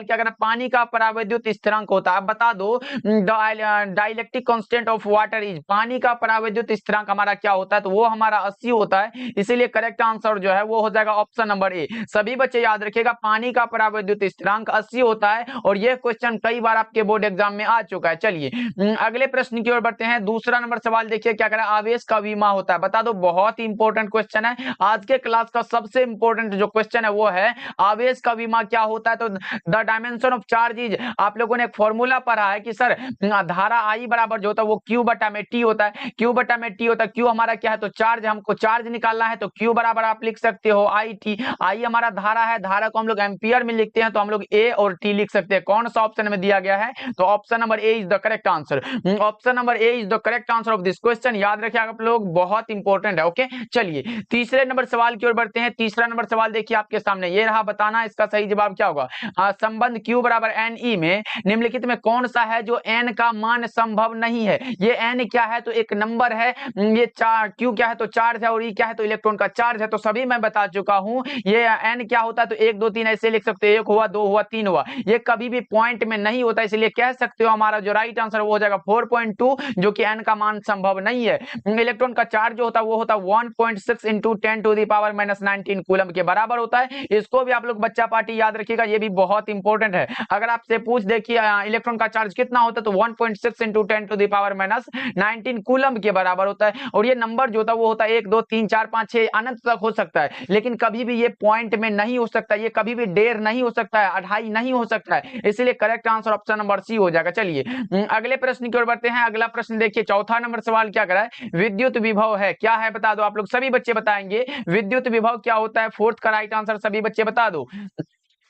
क्या कहना, पानी का परावैद्युत स्थिरांक होता है। अब बता दो dielectric constant of water is, पानी का परावैद्युत स्थिरांक हमारा क्या होता है, तो वो हमारा 80 होता है। इसीलिए करेक्ट आंसर जो है वो हो जाएगा ऑप्शन नंबर ए। सभी बच्चे याद रखिएगा, पानी का परावैद्युत स्थिरांक 80 होता है और यह क्वेश्चन कई बार आपके बोर्ड एग्जाम में आ चुका है। चलिए अगले प्रश्न की ओर बढ़ते हैं। दूसरा नंबर सवाल देखिए क्या कह रहा है, आवेश का विमा होता है। बता दो, बहुत ही इंपॉर्टेंट क्वेश्चन है, आज के क्लास का सबसे इंपॉर्टेंट जो क्वेश्चन है वो है आवेश का विमा क्या होता है। तो the dimension of charge is, आप लोगों ने एक फॉर्मूला पढ़ा है कि सर धारा आई बराबर जो होता है वो क्यू बटा में टी होता है, क्यू बटा में टी होता है। क्यू हमारा क्या है, तो चार्ज, हमको चार्ज निकालना है तो क्यू बराबर आप लिख सकते हो आई टी। आई हमारा धारा है, धारा को हम लोग एम्पियर में लिखते हैं तो हम लोग ए और टी लिख सकते हैं। कौन सा ऑप्शन में दिया गया है, तो option number A is the correct answer. Option number A is the correct answer of this question. याद रखिए आप लोग, बहुत इंपॉर्टेंट है। ओके, चलिए तीसरे नंबर सवाल की ओर बढ़ते हैं। तीसरा नंबर सवाल देखिए आपके सामने, ये रहा, बताना इसका सही जवाब क्या होगा। संबंध Q बराबर एन ई में निम्नलिखित में कौन सा है जो n का मान संभव नहीं है। ये n क्या है, तो एक नंबर है, ये Q क्या है, तो चार्ज है, और E क्या है, तो इलेक्ट्रॉन का चार्ज है। तो सभी मैं बता चुका हूं। ये n क्या होता है, तो 1 2 3 ऐसे लिख सकते हो, 1 हुआ, 2 हुआ, 3 हुआ। ये कभी भी पॉइंट में नहीं होता, इसलिए कह सकते हो हमारा जो राइट आंसर वो हो जाएगा 4.2, जो कि n का मान संभव नहीं है। इलेक्ट्रॉन का चार्ज जो होता है वो होता है 1.6 into 10 to the power -19 coulomb के बराबर होता है। इसको भी आप लोग बच्चा पार्टी याद रखिएगा, ये भी बहुत इंपॉर्टेंट है। अगर आपसे पूछ देखिए इलेक्ट्रॉन का चार्ज कितना होता है, तो 1.6 into 10 to the power -19 coulomb के बराबर होता है। और ये नंबर जो होता है वो होता है 1 2 3 4 5 6 अनंत तक हो सकता है, लेकिन कभी भी ये पॉइंट में नहीं हो सकता, ये कभी भी डेर नहीं हो सकता है, अढ़ाई नहीं हो सकता है। इसलिए correct answer option number C हो जाएगा। चलिए अगले प्रश्न की ओर बढ़ते हैं। अगला प्रश्न देखिए, चौथा नंबर सवाल क्या कर रहा है, विद्युत विभव है, क्या है बता दो। आप लोग सभी बच्चे बताएंगे विद्युत विभव क्या होता है। फोर्थ का राइट आंसर सभी बच्चे बता दो।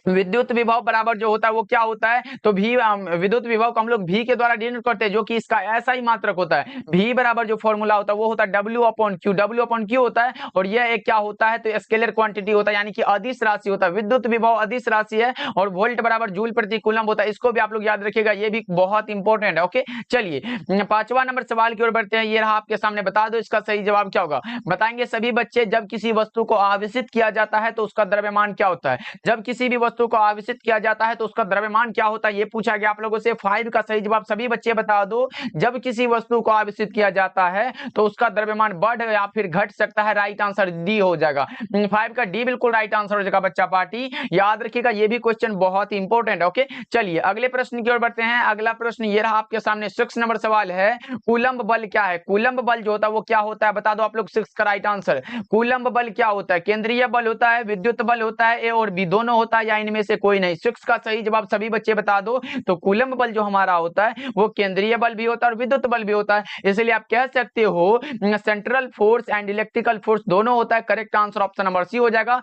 विद्युत विभव बराबर जो होता है वो क्या होता है, तो भी विद्युत विभव को हम लोग भी के द्वारा डिनोट करते हैं, जो कि इसका ऐसा ही मात्रक होता है। भी बराबर जो फॉर्मूला होता है वो होता है W upon Q, W upon Q होता है। और यह एक क्या होता है, तो स्केलर क्वांटिटी होता है, यानी कि अदिश राशि होता है। विद्युत विभव अदिश राशि है और वोल्ट बराबर जूल प्रति कूलम होता है। इसको भी आप लोग याद रखिएगा, ये भी बहुत इंपॉर्टेंट है। ओके, चलिए पांचवा नंबर सवाल की ओर बढ़ते हैं। ये रहा आपके सामने, बता दो इसका सही जवाब क्या होगा। बताएंगे सभी बच्चे, जब किसी वस्तु को आवेशित किया जाता है तो उसका द्रव्यमान क्या होता है। जब किसी भी वस्तु को आवेशित किया जाता है तो उसका द्रव्यमान क्या होता है, ये पूछा गया आप लोगों से। 5 का सही जवाब सभी बच्चे बता दो। जब किसी वस्तु को आवेशित किया जाता है तो उसका द्रव्यमान बढ़ या फिर घट सकता है। राइट आंसर डी हो जाएगा। 5 का डी बिल्कुल राइट आंसर हो जाएगा बच्चा पार्टी, याद रखिएगा, ये भी क्वेश्चन बहुत ही इंपॉर्टेंट है। ओके, चलिए अगले प्रश्न की ओर बढ़ते हैं। अगला प्रश्न ये रहा आपके सामने, 6 नंबर सवाल है, कूलम्ब बल क्या है। कूलम्ब बल जो होता है वो क्या होता है, बता दो आप लोग। 6 का राइट आंसर, कूलम्ब बल क्या होता है। केंद्रीय बल होता है, विद्युत बल होता है, ए और बी दोनों होता है, या इनमें से कोई नहीं। 6 का सही जवाब सभी बच्चे बता दो। तो कूलम्ब बल जो हमारा होता है वो केंद्रीय बल भी होता है और विद्युत बल भी होता है। इसलिए आप कह सकते हो central force and electrical force दोनों होता है। Correct answer option number C हो जाएगा,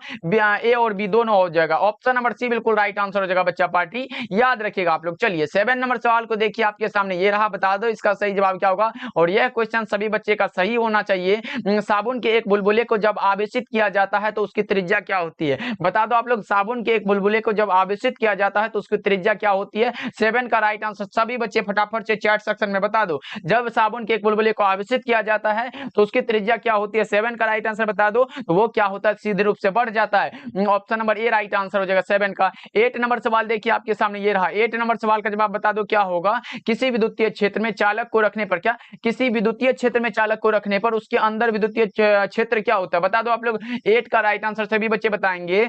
ए और बी दोनों हो जाएगा। ऑप्शन नंबर सी बिल्कुल राइट आंसर हो जाएगा बच्चा पार्टी, याद रखिएगा आप लोग। चलिए 7 नंबर सवाल को देखिए आपके सामने, ये रहा, बता दो इसका सही जवाब क्या होगा। और यह क्वेश्चन सभी बच्चे का सही होना चाहिए। साबुन के एक बुलबुले को जब आवेशित किया जाता है तो उसकी त्रिज्या क्या होती है। बता दो आप लोग, साबुन के एक बुलबुले को जब आवेशित किया जाता है तो उसकी त्रिज्या क्या होती है। 7 का राइट आंसर सभी बच्चे फटाफट से चैट सेक्शन में बता दो। जब साबुन के एक बुलबुले को आवेशित किया जाता है तो उसकी त्रिज्या क्या होती है। 7 का राइट आंसर बता दो, तो वो क्या होता है, सीधे रूप से बढ़ जाता है। Option number A right answer हो जाएगा 7 का। 8 नंबर सवाल देखिए आपके सामने, ये रहा। 8 नंबर सवाल का जवाब बता दो क्या होगा। किसी विद्युतीय क्षेत्र में चालक को रखने पर, क्या किसी विद्युतीय क्षेत्र में चालक को रखने पर उसके अंदर विद्युतीय क्षेत्र क्या होता है। बता दो आप लोग। 8 का राइट आंसर सभी बच्चे बताएंगे।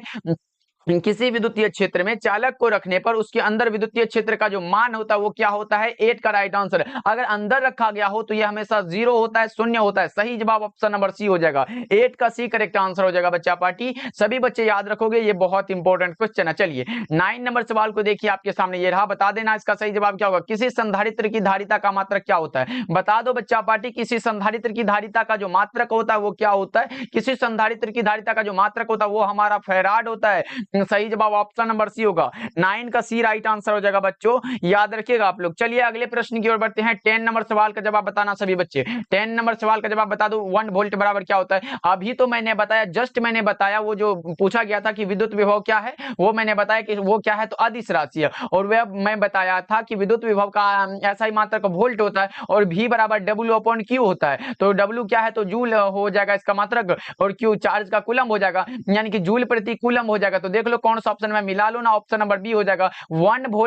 किसी विद्युतीय क्षेत्र में चालक को रखने पर उसके अंदर विद्युतीय क्षेत्र का जो मान होता है वो क्या होता है। 8 का राइट आंसर, अगर अंदर रखा गया हो तो यह हमेशा 0 होता है, शून्य होता है। सही जवाब ऑप्शन नंबर सी हो जाएगा। 8 का सी करेक्ट आंसर हो जाएगा बच्चा पार्टी, सभी बच्चे याद रखोगे, ये बहुत इंपॉर्टेंट क्वेश्चन है। चलिए 9 नंबर सवाल को देखिए आपके सामने, ये रहा, बता देना इसका सही जवाब क्या होगा। किसी संधारित्र की धारिता का मात्रक क्या होता है। बता दो बच्चा पार्टी, किसी संधारित्र की धारिता का जो मात्रक होता है वो क्या होता है। किसी संधारित्र की धारिता का जो मात्रक होता है वो हमारा फैराड होता है। सही जवाब ऑप्शन नंबर सी होगा। 9 का सी राइट आंसर हो जाएगा बच्चों, याद रखिएगा आप लोग। चलिए अगले प्रश्न की ओर बढ़ते हैं। 10 नंबर सवाल का जवाब बताना सभी बच्चे। 10 नंबर सवाल का जवाब बता दो। 1 वोल्ट बराबर क्या होता है। अभी तो मैंने बताया, जस्ट मैंने बताया, वो जो पूछा गया था कि विद्युत विभव क्या है, वो मैंने बताया कि वो क्या है, तो अदिश राशि है। और वह मैं बताया था कि विद्युत विभव का ऐसा ही मात्रक वोल्ट होता है और V बराबर W अपॉन Q होता है। तो W क्या है, तो जूल हो जाएगा इसका मात्रक, और Q चार्ज का कूलम हो जाएगा, यानी कि जूल प्रति कूलम हो जाएगा। तो देख लो कौन सा ऑप्शन में मिला लो ना, ऑप्शन नंबर बी हो जाएगा 1 वोल्ट